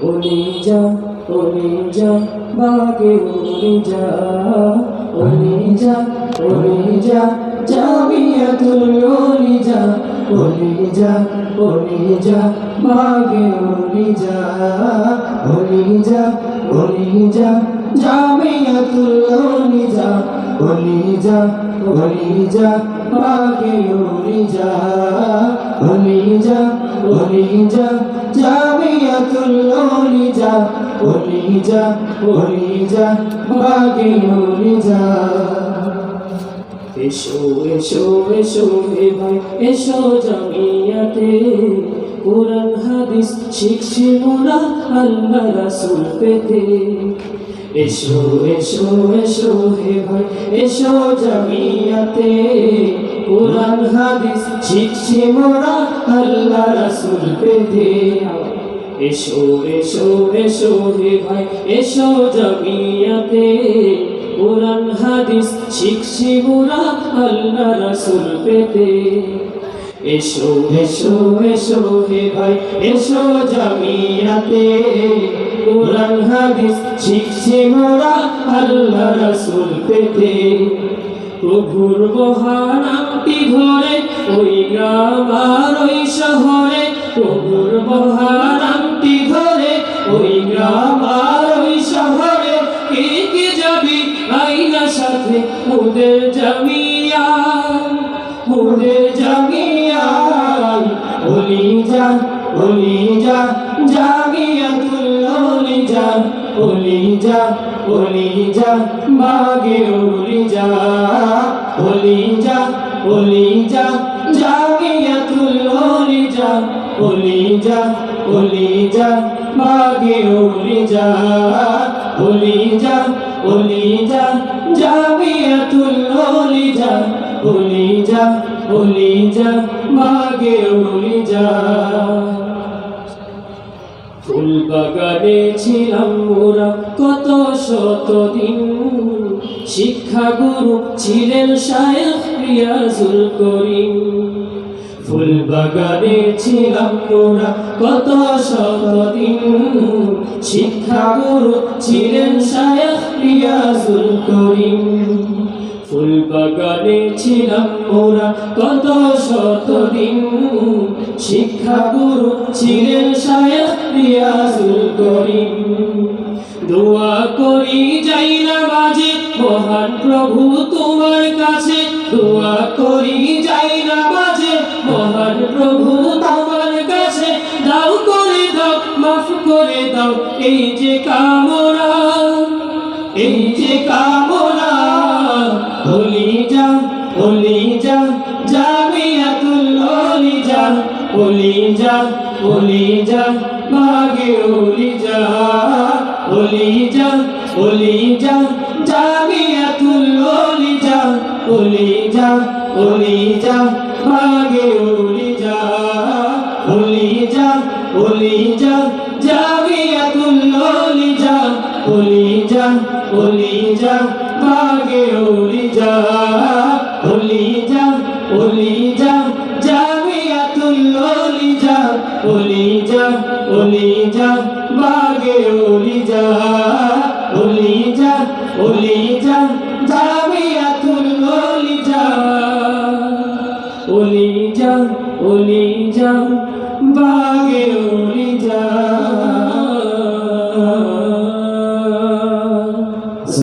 ওলিজা ওলিজা বাগে ওলিজা ওলিজা ওলিজা জামিয়াতুল ওলিজা ওলিজা ওলিজা বাগে ওলিজা ওলিজা ওলিজা জামিয়াতুল ওলিজা ওলিজা ওলিজা বাগে ওলিজা ওলিজা ওলিজা জামিয়াতুল ওলিজা ওলিজা ওলিজা বাগে ওলিজা এসো এসো এসো হে ভাই এসো জামিয়াতে কোরআন হাদিস শিখছি মোরা আল্লাহ রাসূল পেতে এসো এসো এসো হে ভাই এসো জামিয়াতে কোরআন হাদিস শিখছি মোরা আল্লাহ রাসূল পেতে এসো এসো এসো হে ভাই এসো জামিয়াতে কোরআন হাদিস শিখছি মোরা আল্লাহ রাসূল পেতে এসো এসো এসো হে ভাই এসো জামিয়াতে কোরআন হাদিস শিখছি মোরা আল্লাহ রাসূল পেতে প্রভুর মহানামটি ধরে ওই গ্রাম আর ওই শহরে প্রভুর মহানামটি ধরে ওই গ্রাম আর ওই শহরে কে কে যাবি আইনা সাথে মোদের জামিয়া মোদের জামিয়া ওলিজা ওলিজা জামিয়াতুল ওলিজা ওলিজা ওলিজা বাগে ওলিজা ওলিজা ওলিজা জামিয়াতুল ওলিজা ওলিজা ওলিজা বাগে ওলিজা ওলিজা ওলিজা জামিয়াতুল ওলিজা ওলিজা ওলিজা বাগে ওলিজা ফুল বাগানে ছিলাম মোরা কত শতদিন শিক্ষা গুরু ছিলেন শায়েখ রিয়াজুল করিম ফুল বাগানে ছিলাম মোরা কত শতদিন শিক্ষা গুরু ছিলেন শায়েখ রিয়াজুল করিম ফুল বাগানে ছিলাম মোরা কত শতদিন শিক্ষা গুরু ছিলেন শায়েখ রিয়াজুল করিম দোয়া করি যাই নামাজে মহান প্রভু তোমার কাছে দোয়া করি যাই নামাজে মহান প্রভু তোমার কাছে দাও করে দাও মাফ করে দাও এই যে কামনা এই যে কামনা ওলিজা ওলিজা জামিয়াতুল ওলিজা ওলিজা ওলিজা বাগে ওলিজা ওলিজা ওলিজা জামিয়াতুল ওলিজা ওলিজা ওলিজা বাগে ওলিজা ওলিজা ওলিজা জামিয়াতুল ওলিজা ওলিজা ওলিজা বাগে ওলিজা ওলিজা ওলিজা জামিয়াতুল ওলিজা ওলিজা ওলিজা বাগে ওলিজা ওলিজা ওলিজা